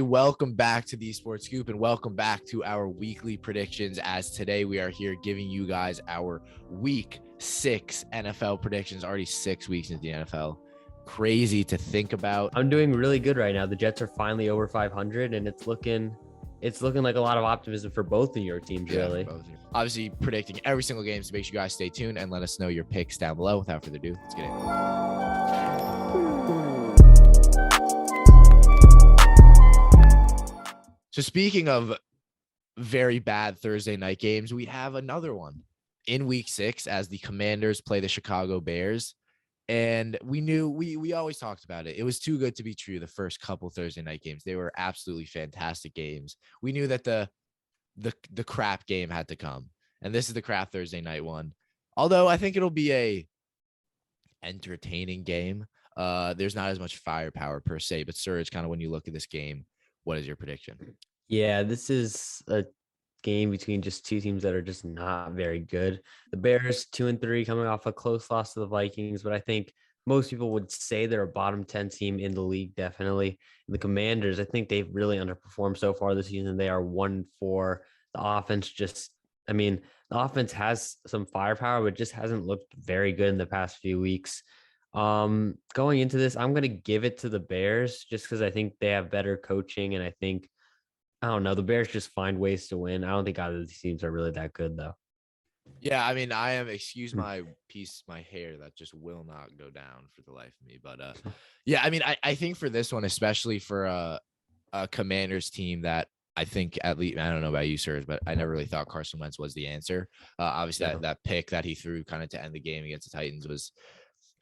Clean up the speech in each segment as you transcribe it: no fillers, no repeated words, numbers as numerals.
Welcome back to TheeSportsScoop and welcome back to our weekly predictions. As today we are here giving you guys our week 6 NFL predictions. Already 6 weeks into the NFL. Crazy to think about. I'm doing really good right now. The Jets are finally over 500, and it's looking like a lot of optimism for both of your teams, really. Obviously, predicting every single game, so make sure you guys stay tuned and let us know your picks down below. Without further ado, let's get it. So speaking of very bad Thursday night games, we have another one in week 6 as the Commanders play the Chicago Bears. And we knew we always talked about it. It was too good to be true. The first couple Thursday night games, they were absolutely fantastic games. We knew that the crap game had to come. And this is the crap Thursday night one. Although I think it'll be a entertaining game. There's not as much firepower per se, but Serge, kind of when you look at this game, what is your prediction? Yeah, this is a game between just two teams that are just not very good. The Bears 2-3 coming off a close loss to the Vikings, but I think most people would say they're a bottom 10 team in the league, definitely. The Commanders, I think they've really underperformed so far this season. They are 1-4. The offense the offense has some firepower, but just hasn't looked very good in the past few weeks. Going into this, I'm going to give it to the Bears just because I think they have better coaching, and I don't know, the Bears just find ways to win. I don't think either of these teams are really that good, though. Yeah, I mean, excuse my hair that just will not go down for the life of me. But yeah, I mean, I think for this one, especially for a Commanders team that I think at least, I don't know about you, sirs, but I never really thought Carson Wentz was the answer. Obviously, that pick that he threw kind of to end the game against the Titans was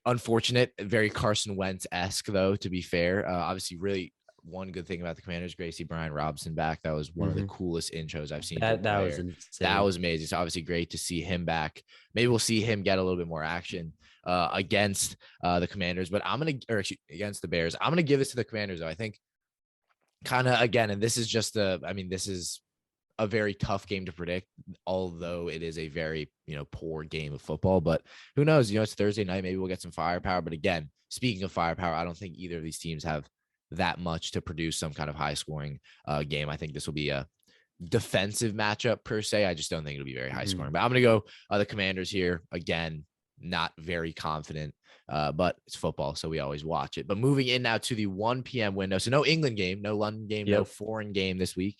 unfortunate, very Carson Wentz-esque, though, to be fair. Obviously, really one good thing about the Commanders, Gracie Brian Robinson back. That was one of the coolest intros I've seen. That was insane. That was amazing. It's obviously great to see him back. Maybe we'll see him get a little bit more action against the Commanders, but against the Bears. I'm gonna give this to the Commanders, though. I think kind of again, and this is this is a very tough game to predict, although it is a very, poor game of football. But who knows? It's Thursday night. Maybe we'll get some firepower. But again, speaking of firepower, I don't think either of these teams have that much to produce some kind of high scoring game. I think this will be a defensive matchup per se. I just don't think it'll be very high scoring. But I'm going to go the Commanders here. Again, not very confident, but it's football, so we always watch it. But moving in now to the 1 p.m. window. So no England game, no London game, no foreign game this week.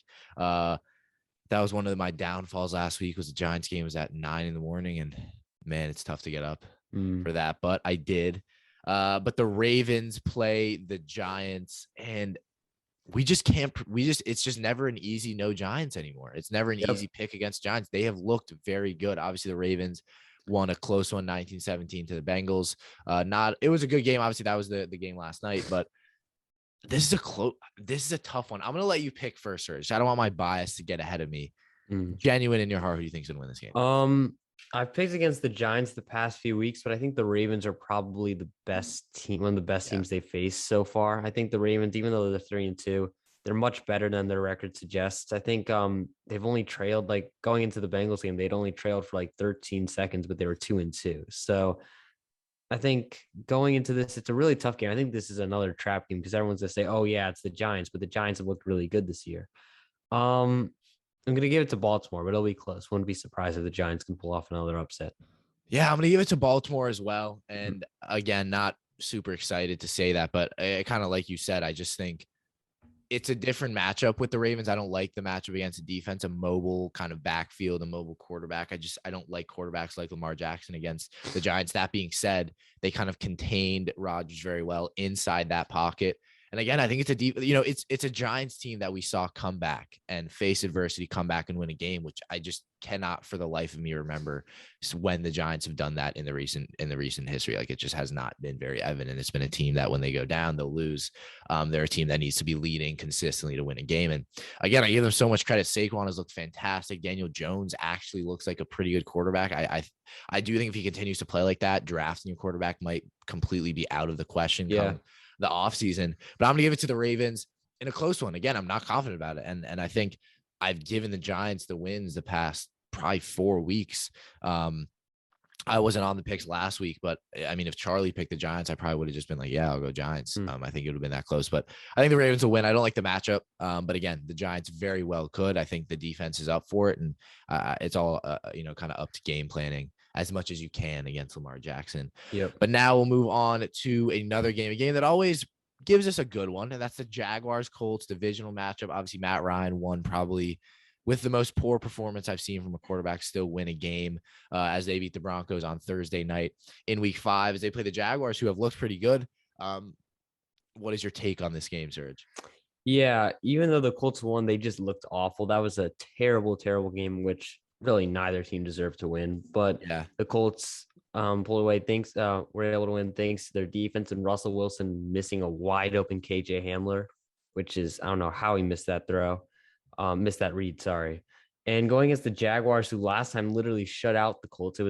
That was one of my downfalls last week. Was the Giants game was at 9 in the morning, and man, it's tough to get up for that. But I did. But the Ravens play the Giants, and it's just never an easy no Giants anymore. It's never an easy pick against Giants. They have looked very good. Obviously, the Ravens won a close one, 19-17 to the Bengals. It was a good game. Obviously, that was the game last night, but this is a tough one. I'm going to let you pick first, Serge. I don't want my bias to get ahead of me. Genuine in your heart, who do you think is going to win this game? I've picked against the Giants the past few weeks, but I think the Ravens are probably the best team, one of the best teams they've faced so far. I think the Ravens, even though they're 3-2, they're much better than their record suggests. I think they've only trailed, like going into the Bengals game, they'd only trailed for like 13 seconds, but they were 2-2. So I think going into this, it's a really tough game. I think this is another trap game because everyone's going to say, oh, yeah, it's the Giants, but the Giants have looked really good this year. I'm going to give it to Baltimore, but it'll be close. Wouldn't be surprised if the Giants can pull off another upset. Yeah, I'm going to give it to Baltimore as well. And again, not super excited to say that, but kind of like you said, I just think it's a different matchup with the Ravens. I don't like the matchup against a defense, a mobile kind of backfield, a mobile quarterback. I don't like quarterbacks like Lamar Jackson against the Giants. That being said, they kind of contained Rodgers very well inside that pocket. And again, I think it's a Giants team that we saw come back and face adversity, come back and win a game, which I just cannot for the life of me remember when the Giants have done that in the recent history. Like, it just has not been very evident. It's been a team that when they go down, they'll lose. They're a team that needs to be leading consistently to win a game. And again, I give them so much credit. Saquon has looked fantastic. Daniel Jones actually looks like a pretty good quarterback. I do think if he continues to play like that, drafting a quarterback might completely be out of the question. Come the offseason. But I'm going to give it to the Ravens in a close one. Again, I'm not confident about it. And I think I've given the Giants the wins the past probably 4 weeks. I wasn't on the picks last week, but I mean, if Charlie picked the Giants, I probably would have just been like, yeah, I'll go Giants. Hmm. I think it would have been that close, but I think the Ravens will win. I don't like the matchup. But again, the Giants very well could. I think the defense is up for it. And it's all, kind of up to game planning as much as you can against Lamar Jackson. Yep. But now we'll move on to another game, a game that always gives us a good one. And that's the Jaguars Colts divisional matchup. Obviously, Matt Ryan won probably with the most poor performance I've seen from a quarterback still win a game as they beat the Broncos on Thursday night in week 5 as they play the Jaguars, who have looked pretty good. What is your take on this game, Serge? Yeah, even though the Colts won, they just looked awful. That was a terrible, terrible game, which really neither team deserved to win. But Yeah, the Colts pulled away. Were able to win thanks to their defense and Russell Wilson missing a wide open KJ Hamler, which is, I don't know how he missed that throw, missed that read. Sorry. And going against the Jaguars, who last time literally shut out the Colts, it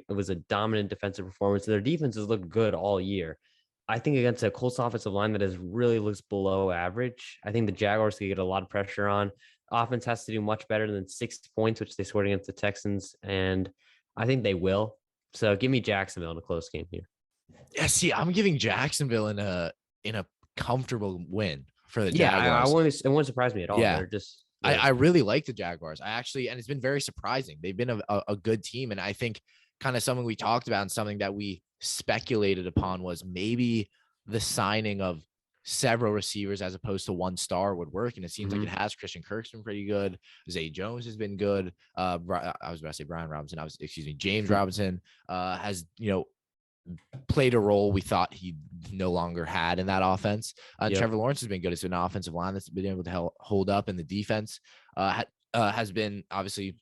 was a dominant defensive performance. Their defenses looked good all year. I think against a Colts offensive line that really looks below average, I think the Jaguars could get a lot of pressure on. Offense has to do much better than 6 points, which they scored against the Texans, and I think they will. So give me Jacksonville in a close game here. yeah. See, I'm giving Jacksonville in a comfortable win for the Yeah, Jaguars. it won't surprise me at all. Yeah. They're just I really like the Jaguars. And it's been very surprising. They've been a good team. And I think kind of something we talked about and something that we speculated upon was maybe the signing of several receivers as opposed to one star would work. And it seems like it has. Christian Kirk's been pretty good. Zay Jones has been good. I was about to say Brian Robinson. James Robinson has, played a role we thought he no longer had in that offense. Trevor Lawrence has been good. It's been an offensive line that's been able to hold up, and the defense has been obviously,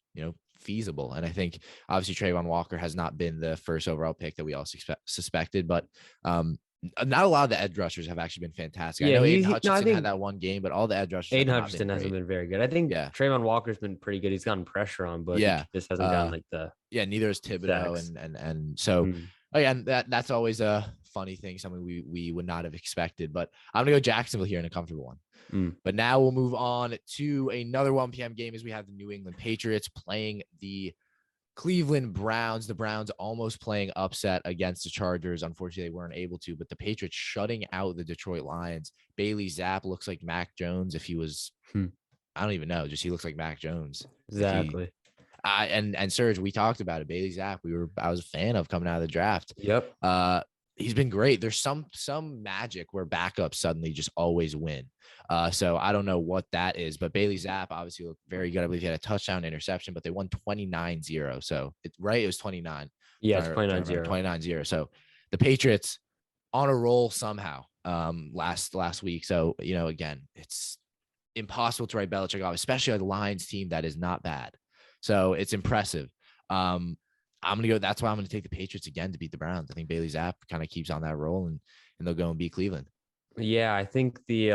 feasible. And I think obviously Trayvon Walker has not been the first overall pick that we all suspected, but not a lot of the edge rushers have actually been fantastic. Yeah, I know Aiden Hutchinson had that one game, but all the edge rushers Hutchinson hasn't been very good. I think Trayvon Walker's been pretty good. He's gotten pressure on, but he just hasn't gotten like the neither is Thibodeau and so again that's always a funny thing, something we would not have expected. But I'm gonna go Jacksonville here in a comfortable one. But now we'll move on to another 1 p.m. game as we have the New England Patriots playing the Cleveland Browns. The Browns almost playing upset against the Chargers. Unfortunately, they weren't able to, but the Patriots shutting out the Detroit Lions. Bailey Zapp looks like Mac Jones if he was, I don't even know, just he looks like Mac Jones. Exactly. And Serge, we talked about it. Bailey Zapp, I was a fan of coming out of the draft. Yep. He's been great. There's some magic where backups suddenly just always win. So I don't know what that is, but Bailey Zapp obviously looked very good. I believe he had a touchdown interception, but they won 29-0. So it was 29. Yeah, it's 29-0. 29-0. So the Patriots on a roll somehow last week. So, again, it's impossible to write Belichick off, especially a Lions team that is not bad. So it's impressive. I'm going to go. That's why I'm going to take the Patriots again to beat the Browns. I think Bailey Zapp kind of keeps on that roll and they'll go and beat Cleveland. Yeah, I think the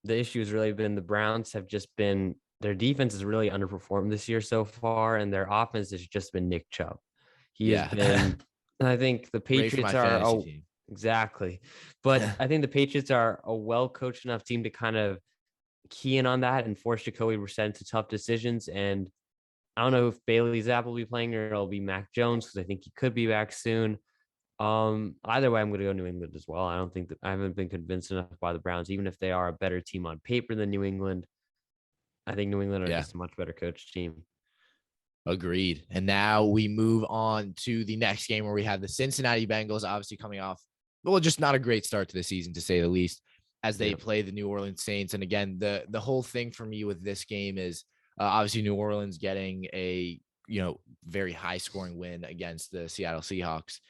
issue has really been the Browns have just been, their defense has really underperformed this year so far, and their offense has just been Nick Chubb. He has been, I think the Patriots are exactly, but I think the Patriots are a well-coached enough team to kind of key in on that and force Jacoby Brissett into tough decisions. And I don't know if Bailey Zapp will be playing or it'll be Mac Jones, because I think he could be back soon. Either way, I'm going to go New England as well. I haven't been convinced enough by the Browns, even if they are a better team on paper than New England. I think New England are just a much better coached team. Agreed. And now we move on to the next game where we have the Cincinnati Bengals, obviously coming off, just not a great start to the season, to say the least, as they play the New Orleans Saints. And again, the whole thing for me with this game is obviously New Orleans getting a very high scoring win against the Seattle Seahawks.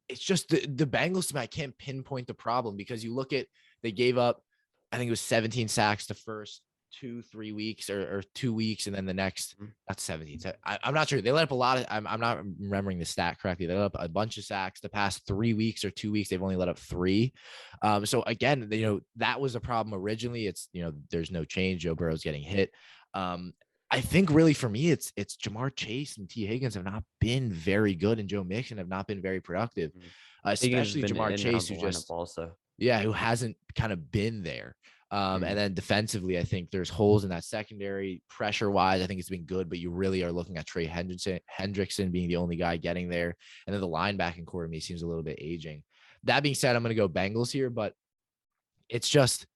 It's just the Bengals team, I can't pinpoint the problem, because you look at, they gave up, I think it was 17 sacks the first 2-3 weeks or 2 weeks, and then the next, that's 17. I'm not sure. They let up a lot of, I'm not remembering the stat correctly. They let up a bunch of sacks the past 3 weeks or 2 weeks. They've only let up 3. So again, that was a problem originally. It's, there's no change. Joe Burrow's getting hit. I think really for me, it's Jamar Chase and T. Higgins have not been very good, and Joe Mixon have not been very productive, especially Jamar Chase, who hasn't kind of been there. And then defensively, I think there's holes in that secondary. Pressure wise, I think it's been good, but you really are looking at Trey Hendrickson being the only guy getting there. And then the linebacking core to me seems a little bit aging. That being said, I'm going to go Bengals here, but it's just,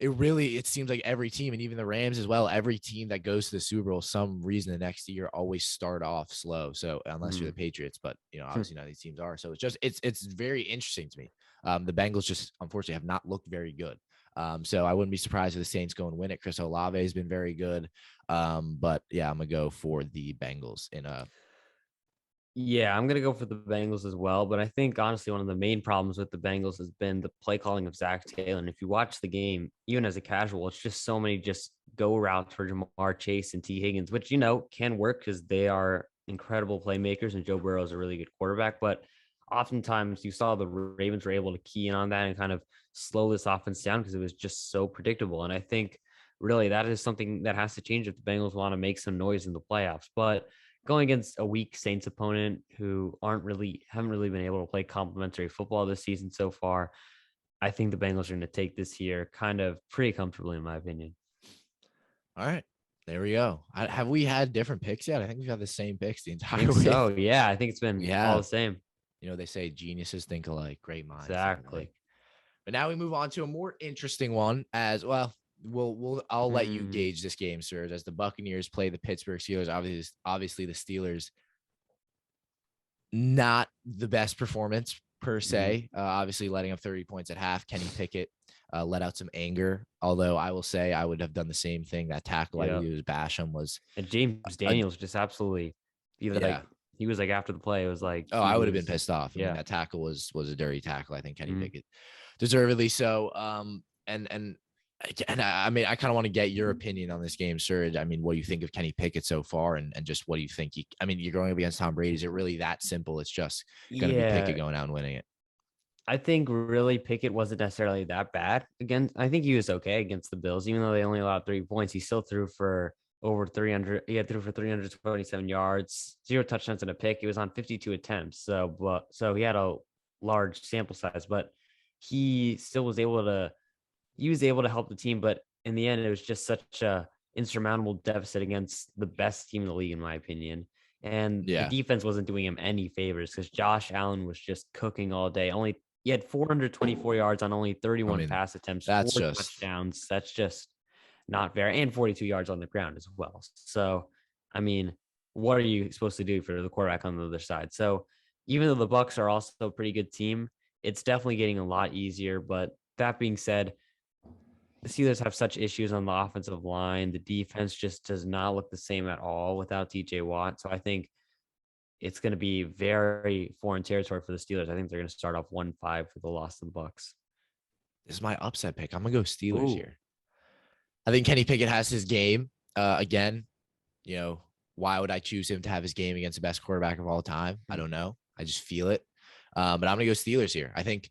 it seems like every team, and even the Rams as well, every team that goes to the Super Bowl, some reason the next year always start off slow. So unless you're the Patriots, but obviously none of these teams are. So it's very interesting to me. The Bengals just unfortunately have not looked very good. So I wouldn't be surprised if the Saints go and win it. Chris Olave has been very good. But yeah, I'm gonna go for the Bengals in a. Yeah, I'm gonna go for the Bengals as well. But I think honestly, one of the main problems with the Bengals has been the play calling of Zach Taylor. And if you watch the game, even as a casual, it's just so many just go routes for Jamar Chase and T. Higgins, which can work because they are incredible playmakers and Joe Burrow is a really good quarterback. But oftentimes you saw the Ravens were able to key in on that and kind of slow this offense down because it was just so predictable. And I think really that is something that has to change if the Bengals want to make some noise in the playoffs. But going against a weak Saints opponent who haven't really been able to play complimentary football this season so far, I think the Bengals are going to take this here kind of pretty comfortably, in my opinion. All right, there we go. Have we had different picks yet? I think we've had the same picks the I entire think week. so. Yeah, I think it's been We all have. the same. They say geniuses think alike, great minds think alike. Exactly. But now we move on to a more interesting one as well. I'll let you gauge this game, sir, as the Buccaneers play the Pittsburgh Steelers. Obviously the Steelers, not the best performance per se. Obviously letting up 30 points at half. Kenny Pickett let out some anger. Although I will say I would have done the same thing. That tackle, I believe it was Basham, was And James Daniels just absolutely he was like after the play, it was like I would have been pissed off. I mean, Yeah. that tackle was a dirty tackle. I think Kenny Pickett deservedly so. And I mean, I kind of want to get your opinion on this game, sir. I mean, what do you think of Kenny Pickett so far, and just what do you think? I mean, you're going up against Tom Brady. Is it really that simple? It's just going to be Pickett going out and winning it. I think really Pickett wasn't necessarily that bad. Again, I think he was okay against the Bills, even though they only allowed 3 points. He still threw for over 300. He threw for 327 yards, 0 touchdowns and a pick. He was on 52 attempts. So he had a large sample size, but he still was able to help the team. But in the end, it was just such a insurmountable deficit against the best team in the league, in my opinion. And the defense wasn't doing him any favors because Josh Allen was just cooking all day. He had 424 yards on only 31 pass attempts, that's 4 touchdowns. That's just not fair. And 42 yards on the ground as well. So, I mean, what are you supposed to do for the quarterback on the other side? So, even though the Bucks are also a pretty good team, it's definitely getting a lot easier. But that being said, the Steelers have such issues on the offensive line. The defense just does not look the same at all without TJ Watt. So I think it's going to be very foreign territory for the Steelers. I think they're going to start off 1-5 for the loss to the Bucks. This is my upset pick. I'm gonna go Steelers here. I think Kenny Pickett has his game. Again, why would I choose him to have his game against the best quarterback of all time? I don't know. I just feel it. But I'm gonna go Steelers here. I think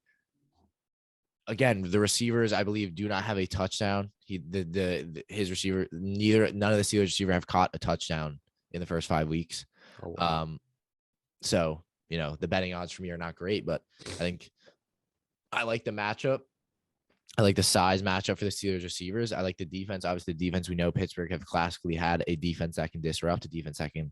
again, the receivers, I believe, do not have a touchdown. His receiver, none of the Steelers receiver have caught a touchdown in the first 5 weeks. Oh, wow. So, the betting odds for me are not great, but I think I like the matchup. I like the size matchup for the Steelers receivers. I like the defense. Obviously, the defense, we know Pittsburgh have classically had a defense that can disrupt, a defense that can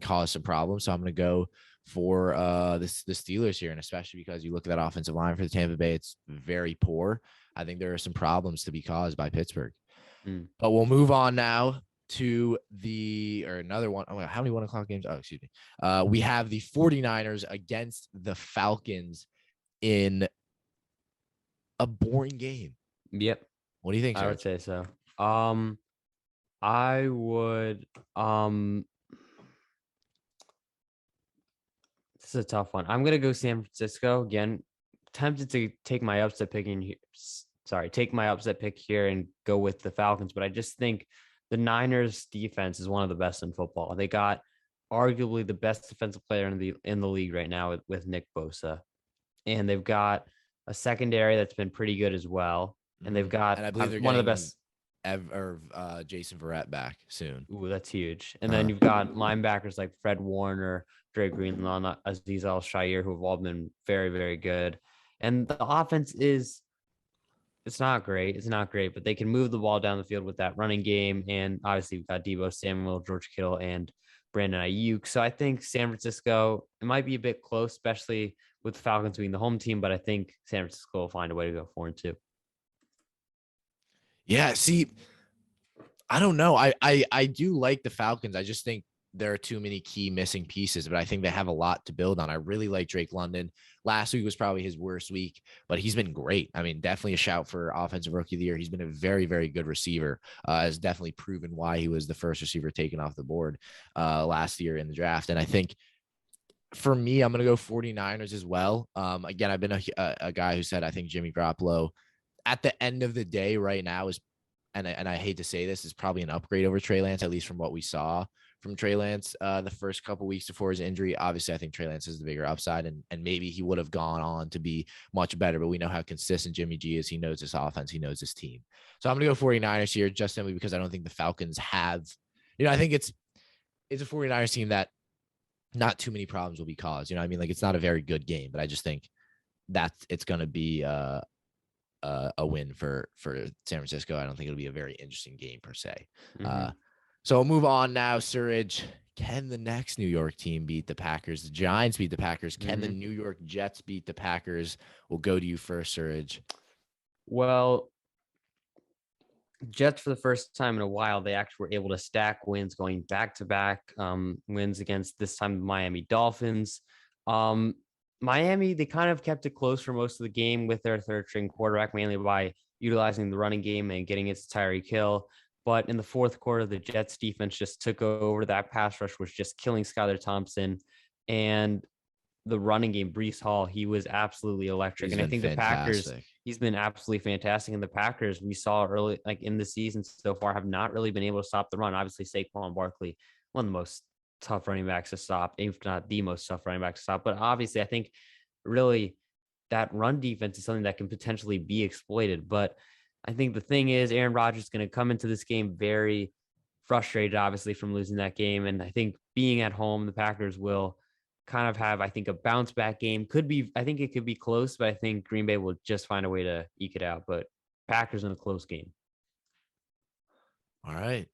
cause some problems. So I'm going to go for the Steelers here, and especially because you look at that offensive line for the Tampa Bay, it's very poor. I think there are some problems to be caused by Pittsburgh. But we'll move on now to another one. Oh, how many 1 o'clock games? Oh, excuse me. We have the 49ers against the Falcons in a boring game. Yep. What do you think, sir? I would say so. I would this is a tough one. I'm gonna go San Francisco again. Tempted to take my upset pick here and go with the Falcons, but I just think the Niners defense is one of the best in football. They got arguably the best defensive player in the league right now with Nick Bosa. And they've got a secondary that's been pretty good as well. And they've got I believe they're one of the best Jason Verrett back soon. Ooh, that's huge. And then you've got linebackers like Fred Warner, Dre Greenlaw, Aziz Al-Shaair, who have all been very, very good. And the offense is It's not great. It's not great, but they can move the ball down the field with that running game. And obviously, we've got Debo Samuel, George Kittle, and Brandon Ayuk. So I think San Francisco, it might be a bit close, especially with the Falcons being the home team, but I think San Francisco will find a way to go 4-2. Yeah, see, I don't know. I do like the Falcons. I just think there are too many key missing pieces, but I think they have a lot to build on. I really like Drake London. Last week was probably his worst week, but he's been great. I mean, definitely a shout for offensive rookie of the year. He's been a very, very good receiver. Has definitely proven why he was the first receiver taken off the board last year in the draft. And I think for me, I'm going to go 49ers as well. Again, I've been a guy who said I think Jimmy Garoppolo at the end of the day right now is, and I hate to say this, is probably an upgrade over Trey Lance, at least from what we saw from Trey Lance the first couple weeks before his injury. Obviously, I think Trey Lance is the bigger upside, and maybe he would have gone on to be much better, but we know how consistent Jimmy G is. He knows this offense. He knows this team. So I'm going to go 49ers here just simply because I don't think the Falcons have, I think it's a 49ers team that not too many problems will be caused. I mean? Like, it's not a very good game, but I just think that it's going to be a win for San Francisco. I don't think it'll be a very interesting game per se. Mm-hmm. So we'll move on now, Surridge. Can the next New York team beat the Packers? The Giants beat the Packers. Can the New York Jets beat the Packers? We'll go to you first, Surridge. Well, Jets for the first time in a while, they actually were able to stack wins going back-to-back wins against this time the Miami Dolphins. Miami, they kind of kept it close for most of the game with their third string quarterback, mainly by utilizing the running game and getting it to Tyreek Hill. But in the fourth quarter, the Jets defense just took over. That pass rush was just killing Skylar Thompson. And the running game, Breece Hall, he was absolutely electric. And I think fantastic. The Packers, he's been absolutely fantastic. And the Packers, we saw early, like in the season so far, have not really been able to stop the run. Obviously, Saquon Barkley, one of the most tough running backs to stop, if not the most tough running back to stop. But obviously, I think really that run defense is something that can potentially be exploited. But I think the thing is, Aaron Rodgers is going to come into this game very frustrated, obviously, from losing that game. And I think being at home, the Packers will kind of have, I think, a bounce back game. I think it could be close, but I think Green Bay will just find a way to eke it out. But Packers in a close game. All right.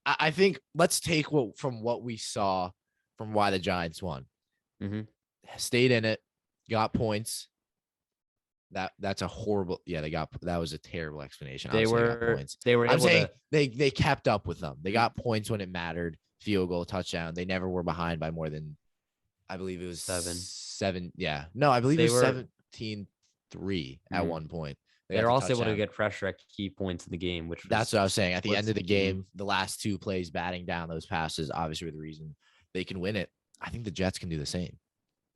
I think let's take what we saw from why the Giants won. Mm-hmm. Stayed in it, got points. That's a horrible. Yeah, that was a terrible explanation. They were I'm saying they kept up with them. They got points when it mattered. Field goal, touchdown. They never were behind by more than, I believe it was seven. Yeah. No, I believe it was 17-3 at one point. They're also able to get pressure at key points in the game, that's what I was saying. At the end of the game, the last two plays batting down those passes, obviously were the reason they can win it. I think the Jets can do the same.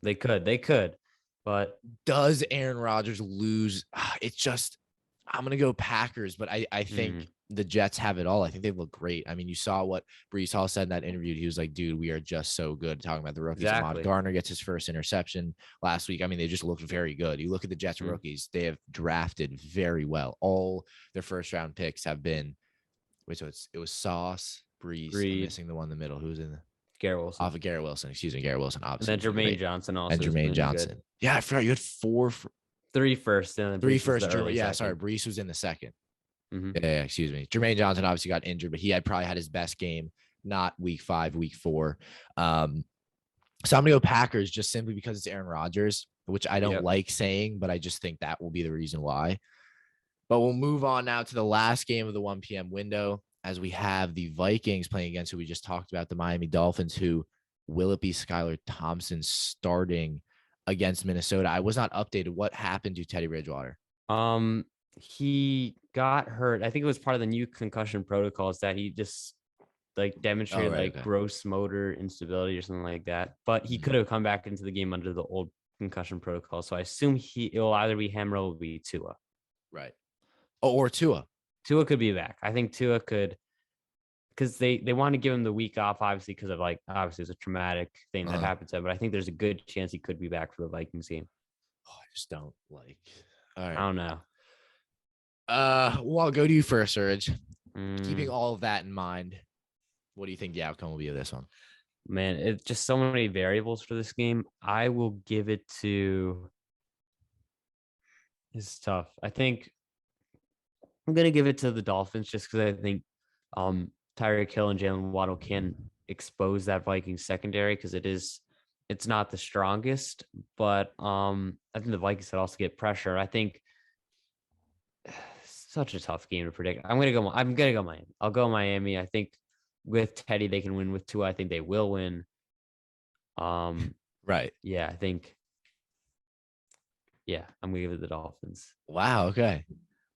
They could. But does Aaron Rodgers lose? It's just, I'm going to go Packers, but I think the Jets have it all. I think they look great. I mean, you saw what Breece Hall said in that interview. He was like, dude, we are just so good. Talking about the rookies. Exactly. Ahmad Gardner gets his first interception last week. I mean, they just looked very good. You look at the Jets rookies, they have drafted very well. All their first round picks have been, it was Sauce, Breece. I'm missing the one in the middle. Who's in the Garrett Wilson. Off of Garrett Wilson. Excuse me, Garrett Wilson. Obviously. And then Jermaine Johnson also. And Jermaine Johnson. Good. Yeah, I forgot you had three first. And then three first. Sorry. Breece was in the second. Yeah, excuse me. Jermaine Johnson obviously got injured, but he probably had his best game, not week 5, week 4. So I'm going to go Packers just simply because it's Aaron Rodgers, which I don't like saying, but I just think that will be the reason why. But we'll move on now to the last game of the 1 p.m. window as we have the Vikings playing against who we just talked about, the Miami Dolphins, who will it be Skylar Thompson starting against Minnesota? I was not updated. What happened to Teddy Bridgewater? He got hurt. I think it was part of the new concussion protocols that he just demonstrated gross motor instability or something like that. But he could have come back into the game under the old concussion protocol. So I assume it will either be him or it will be Tua. Right. Oh, or Tua. Tua could be back. I think Tua could, because they want to give him the week off, obviously, because of obviously it's a traumatic thing that happened to him. But I think there's a good chance he could be back for the Vikings game. Oh, I just don't like. All right. I don't know. Well, I'll go to you first, Surge. Keeping all of that in mind, what do you think the outcome will be of this one? Man, it's just so many variables for this game. I will give it to It's tough. I think I'm gonna give it to the Dolphins just because I think Tyreek Hill and Jalen Waddle can expose that Vikings secondary because it's not the strongest, but I think the Vikings could also get pressure. I think such a tough game to predict. I'm gonna go Miami. I'll go Miami. I think with Teddy they can win. With Tua, I think they will win. Right. Yeah, I think I'm gonna give it the Dolphins. Wow. Okay.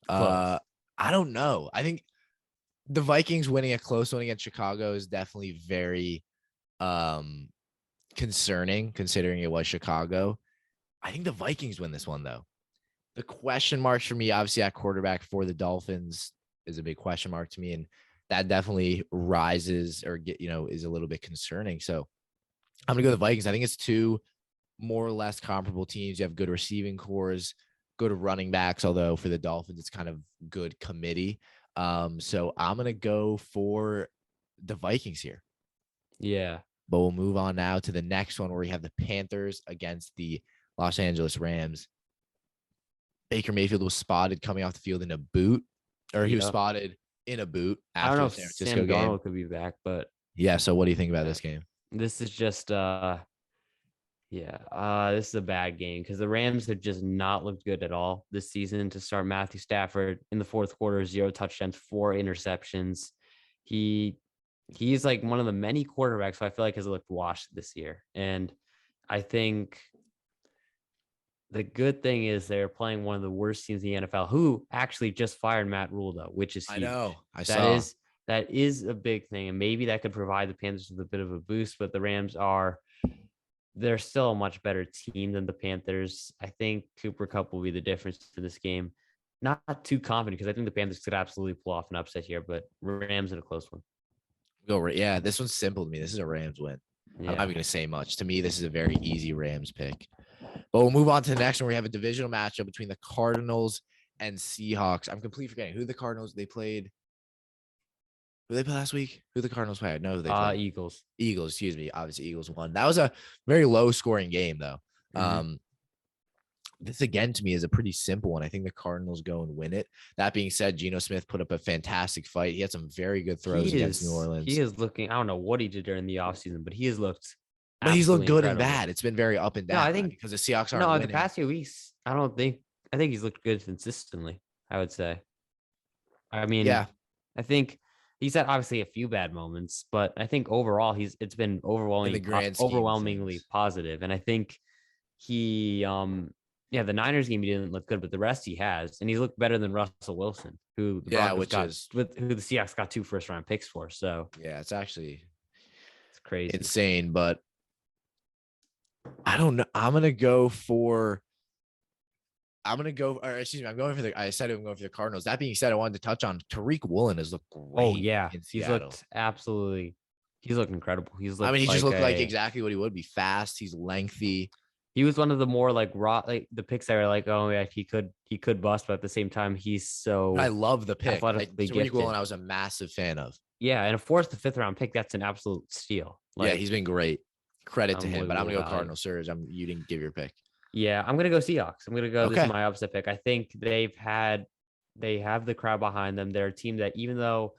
Close. I don't know. I think the Vikings winning a close one against Chicago is definitely very um concerning considering it was Chicago. I think the Vikings win this one though. The question marks for me, obviously, at quarterback for the Dolphins is a big question mark to me, and that definitely rises or is a little bit concerning. So I'm gonna go the Vikings. I think it's two more or less comparable teams. You have good receiving cores, good running backs, although for the Dolphins, it's kind of good committee. So I'm gonna go for the Vikings here. Yeah. But we'll move on now to the next one where we have the Panthers against the Los Angeles Rams. Baker Mayfield was spotted coming off the field in a boot, or he was Yeah. spotted in a boot I don't after know the if San Francisco Sam game. Darnold could be back, but Yeah. So what do you think about this game? this is just this is a bad game because the Rams have just not looked good at all this season. To start, Matthew Stafford in the fourth quarter, 0 touchdowns, 4 interceptions. He's like one of the many quarterbacks who I feel like has looked washed this year. And I think the good thing is they're playing one of the worst teams in the NFL, who actually just fired Matt Rule, though, which is I huge. know. I That saw. is a big thing. And maybe that could provide the Panthers with a bit of a boost, but the Rams they're still a much better team than the Panthers. I think Cooper Kupp will be the difference in this game. Not too confident because I think the Panthers could absolutely pull off an upset here, but Rams in a close one. Yeah, this one's simple to me. This is a Rams win. I'm not Yeah. even going to say much. To me, this is a very easy Rams pick. But we'll move on to the next one. We have a divisional matchup between the Cardinals and Seahawks. I'm completely forgetting who the Cardinals they played. Who they play last week? Who the Cardinals played? No, who they played. Eagles. Eagles, excuse me. Obviously, Eagles won. That was a very low scoring game, though. Mm-hmm. This again to me is a pretty simple one. I think the Cardinals go and win it. That being said, Geno Smith put up a fantastic fight. He had some very good throws against New He Orleans. is looking, I don't know what he did during the offseason, but he has looked But he's looked absolutely good and incredible. bad. It's been very up and No, down. I think because the Seahawks aren't no, the winning. past few weeks, I think he's looked good consistently, I would say. I mean, Yeah, I think he's had obviously a few bad moments, but I think overall it's been in the grand scheme of overwhelmingly things. positive. And I think he the Niners game he didn't look good, but the rest he has, and he's looked better than Russell Wilson, who the Yeah, Broncos got who the Seahawks got 2 first-round picks for. So yeah, it's actually it's crazy. insane. But I don't know. I'm gonna go, or excuse me, I said I'm going for the Cardinals. That being said, I wanted to touch on Tariq Woolen has looked great. Oh yeah, in Seattle. He's looked incredible. He's looked He just like looked like exactly what he would be. Fast. He's lengthy. he was one of the more like raw, like the picks that were like, oh yeah, he could bust, but at the same time, he's so I love the pick. athletically Tariq gifted. Woolen, I was a massive fan of. Yeah, and a 4th to 5th round pick, that's an absolute steal. Yeah, he's been great. Credit to him. But I'm gonna go value. Cardinals, Serge. You didn't give your pick. Yeah, I'm gonna go Seahawks. I'm gonna go. Okay. This is my upset pick. I think they have the crowd behind them. They're a team that even though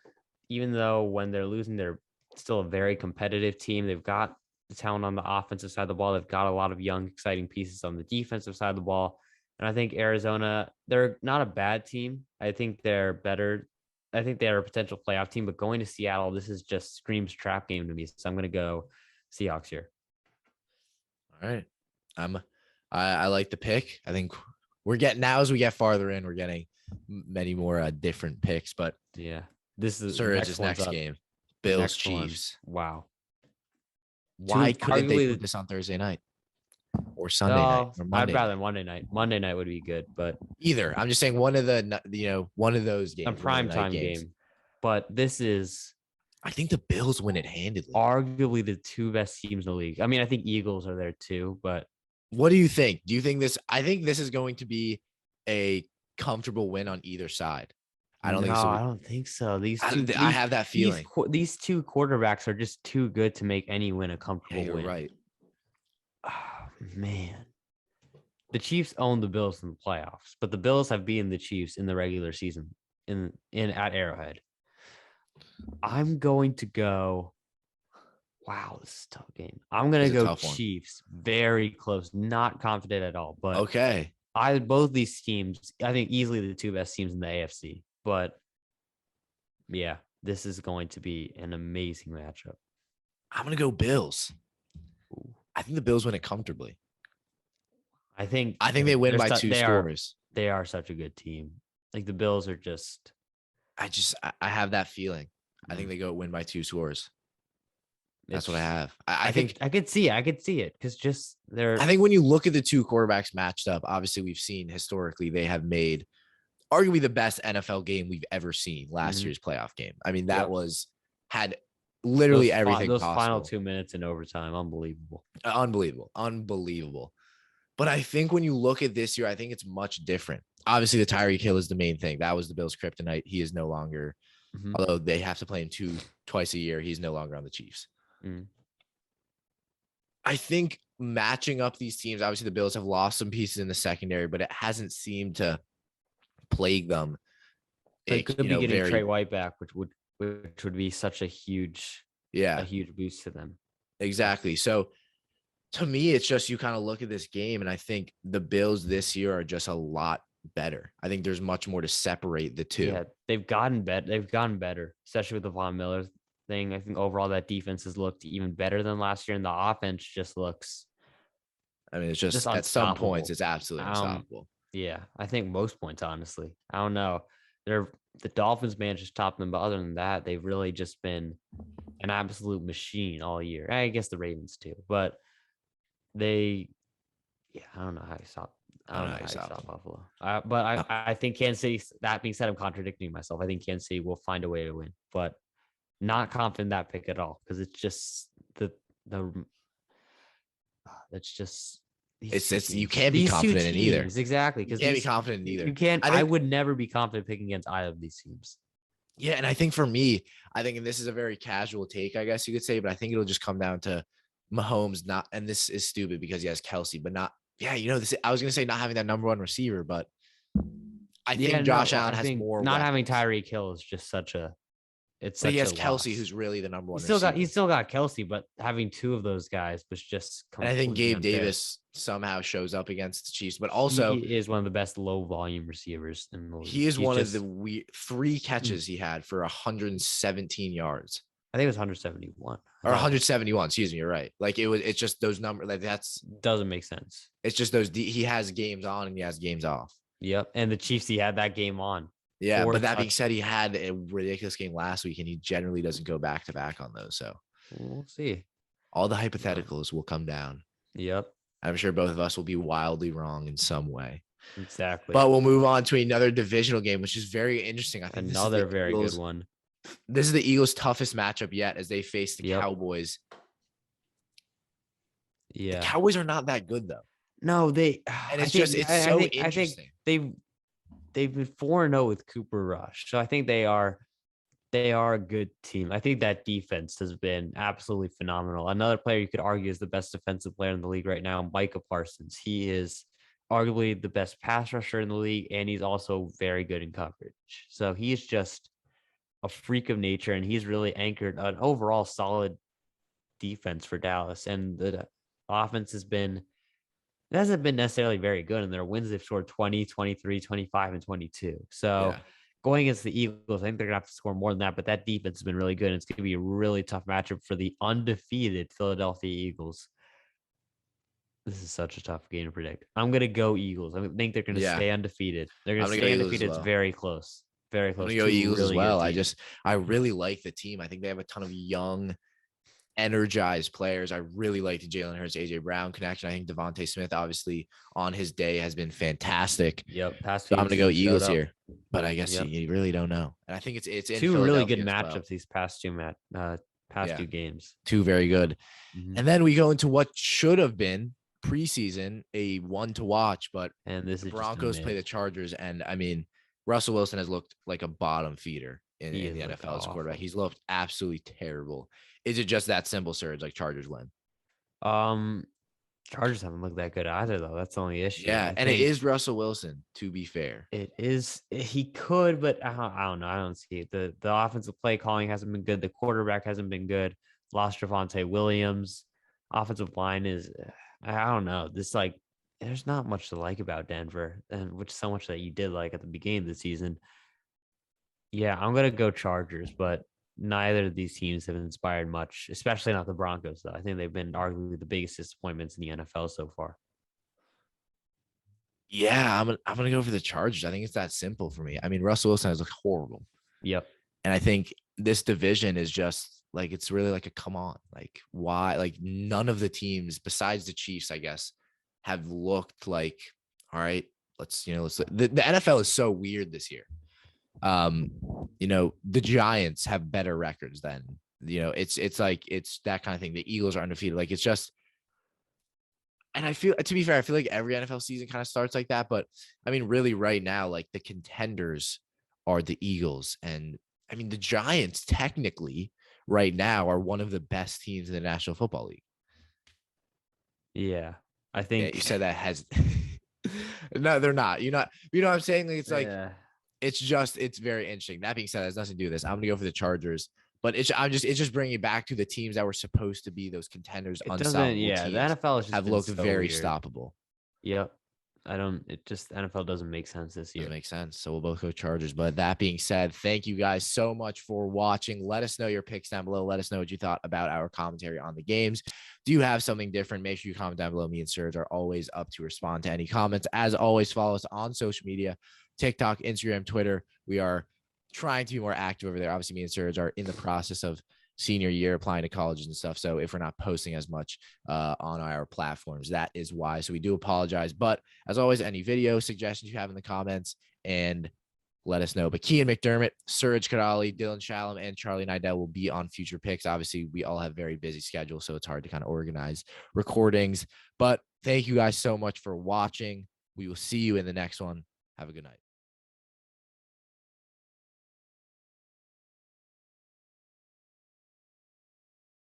when they're losing, they're still a very competitive team. They've got the talent on the offensive side of the ball. They've got a lot of young, exciting pieces on the defensive side of the ball. And I think Arizona, they're not a bad team. I think they're better. I think they're a potential playoff team, but going to Seattle, this is just screams trap game to me. So I'm going to go Seahawks here. All right. I like the pick. I think we're getting, now as we get farther in, we're getting many more different picks. But yeah, this is Surge's next game. Bills Chiefs. Wow. Why couldn't they put this on Thursday night or Sunday night or Monday? I'd rather Monday night. Monday night would be good, but either. I'm just saying one of those games, a primetime game. But this is, I think the Bills win it handedly. Arguably the 2 best teams in the league. I mean, I think Eagles are there too, but what do you think? Do you think this? I think this is going to be a comfortable win on either side. I don't think so. I don't think so. I have that feeling. These 2 quarterbacks are just too good to make any win a comfortable win. Right. Oh, man. the Chiefs own the Bills in the playoffs, but the Bills have beaten the Chiefs in the regular season in at Arrowhead. I'm going to go. Wow, this is a tough game. I'm gonna It's a go tough one. Chiefs. Very close. Not confident at all, but Okay. both these teams, I think easily the two best teams in the AFC. But yeah, this is going to be an amazing matchup. I'm going to go Bills. Ooh. I think the Bills win it comfortably. I think they win by two scores. They are such a good team. Like the Bills are just. I have that feeling. I think they go win by 2 scores. That's what I have. I think I could see it because just they're. I think when you look at the two quarterbacks matched up, obviously we've seen historically they have made arguably the best NFL game we've ever seen last year's playoff game. I mean, that had literally everything those possible. final 2 minutes in overtime, Unbelievable. But I think when you look at this year, I think it's much different. Obviously, the Tyreek Hill is the main thing. That was the Bills' kryptonite. He is no longer, although they have to play him twice a year, he's no longer on the Chiefs. I think matching up these teams, obviously the Bills have lost some pieces in the secondary, but it hasn't seemed to plague them. They could be getting Trey White back, which would be such a huge boost to them. Exactly. So to me, it's just you kind of look at this game, and I think the Bills this year are just a lot better. I think there's much more to separate the two. Yeah, they've gotten better, especially with the Von Miller thing. I think overall that defense has looked even better than last year, and the offense just looks. I mean, it's just at some points, it's absolutely unstoppable. Yeah, I think most points, honestly. I don't know. The Dolphins managed to top them, but other than that, they've really just been an absolute machine all year. I guess the Ravens too, but I don't know how you stop. I don't know how you stop Buffalo. But I think Kansas City. That being said, I'm contradicting myself. I think Kansas City will find a way to win, but not confident in that pick at all because it's just that's just. It's you can't be confident in either. Exactly, because you can't be confident in either. You can't. I would never be confident picking against either of these teams. Yeah, and I think for me, and this is a very casual take, I guess you could say, but I think it'll just come down to Mahomes not, and this is stupid because he has Kelsey, but not. Yeah, I was gonna say not having that number one receiver, but I think Josh Allen has more. Not having Tyreek Hill is just such a. But he has Kelsey, who's really the number one. He's still got Kelsey, but having two of those guys was just. And I think Gabe Davis somehow shows up against the Chiefs, but also he is one of the best low volume receivers in the league. He is one of the 3 catches he had for 117 yards. I think it was 171 or 171. Excuse me, you're right. Like it's just those numbers. Like that's doesn't make sense. It's just those. He has games on and he has games off. Yep, and the Chiefs, he had that game on. Yeah, but that being said, he had a ridiculous game last week, and he generally doesn't go back to back on those. So we'll see. All the hypotheticals will come down. Yep. I'm sure both of us will be wildly wrong in some way. Exactly. But we'll move on to another divisional game, which is very interesting. I think another very good one. This is the Eagles' toughest matchup yet as they face the Cowboys. Yeah. The Cowboys are not that good, though. No, it's so interesting. I think they've been 4-0 with Cooper Rush. So I think they are a good team. I think that defense has been absolutely phenomenal. Another player you could argue is the best defensive player in the league right now, Micah Parsons. He is arguably the best pass rusher in the league, and he's also very good in coverage. So he's just a freak of nature, and he's really anchored an overall solid defense for Dallas. And the offense hasn't been necessarily very good. In their wins, they've scored 20, 23, 25, and 22. So going against the Eagles, I think they're going to have to score more than that. But that defense has been really good. And it's going to be a really tough matchup for the undefeated Philadelphia Eagles. This is such a tough game to predict. I'm going to go Eagles. I think they're going to stay undefeated. They're going to stay undefeated. Well. It's very close. Very close. I'm going to go Eagles as well. I really like the team. I think they have a ton of young, energized players. I really like the Jalen Hurts, AJ Brown connection. I think Devontae Smith, obviously, on his day has been fantastic. Yep. So I'm going to go Eagles here, but I guess you really don't know. And I think it's in two really good matchups these past two two games. Two very good. Mm-hmm. And then we go into what should have been preseason a one to watch, but the Broncos play the Chargers, and I mean Russell Wilson has looked like a bottom feeder in the NFL as quarterback. He's looked absolutely terrible. Is it just that simple, Serge? Like Chargers win? Chargers haven't looked that good either, though. That's the only issue. Yeah, I and it think is Russell Wilson, to be fair. it is. He could, but I don't know. I don't see it. The offensive play calling hasn't been good. The quarterback hasn't been good. Lost Javonte Williams. Offensive line is. I don't know. This like there's not much to like about Denver, and which so much that you did like at the beginning of the season. Yeah, I'm gonna go Chargers, but neither of these teams have inspired much, especially not the Broncos, though. I think they've been arguably the biggest disappointments in the NFL so far. Yeah, I'm gonna go for the Chargers. I think it's that simple for me. I mean, Russell Wilson has looked horrible, Yep. and I think this division is just like it's really like a come on. Like why? Like none of the teams besides the Chiefs, I guess, have looked like all right. Let's the NFL is so weird this year. Um, the Giants have better records than it's like it's that kind of thing. The Eagles are undefeated. Like it's just. And I feel, to be fair, I feel like every NFL season kind of starts like that. But I mean, really, right now, like the contenders are the Eagles. And I mean, the Giants technically right now are one of the best teams in the National Football League. Yeah. I Yeah, you think said that has no, they're not. You know what I'm saying? Like, it's like yeah. it's very interesting. That being said, it has nothing to do with this. I'm gonna go for the Chargers. But it's just bringing it back to the teams that were supposed to be those contenders, It doesn't, unstoppable yeah, the teams NFL has just have been looked so very weird. stoppable. Yep. I don't, it just, NFL doesn't make sense this Doesn't year. make sense. So we'll both go Chargers. But that being said, thank you guys so much for watching. Let us know your picks down below. Let us know what you thought about our commentary on the games. Do you have something different? Make sure you comment down below. Me and Serge are always up to respond to any comments. As always, follow us on social media, TikTok, Instagram, Twitter. We are trying to be more active over there. Obviously, me and Serge are in the process of senior year applying to colleges and stuff. So if we're not posting as much on our platforms, that is why. So we do apologize. But as always, any video suggestions you have in the comments and let us know. But Kian McDermott, Suraj Kadali, Dylan Shalom, and Charlie Nidell will be on future picks. Obviously, we all have very busy schedules, so it's hard to kind of organize recordings. But thank you guys so much for watching. We will see you in the next one. Have a good night.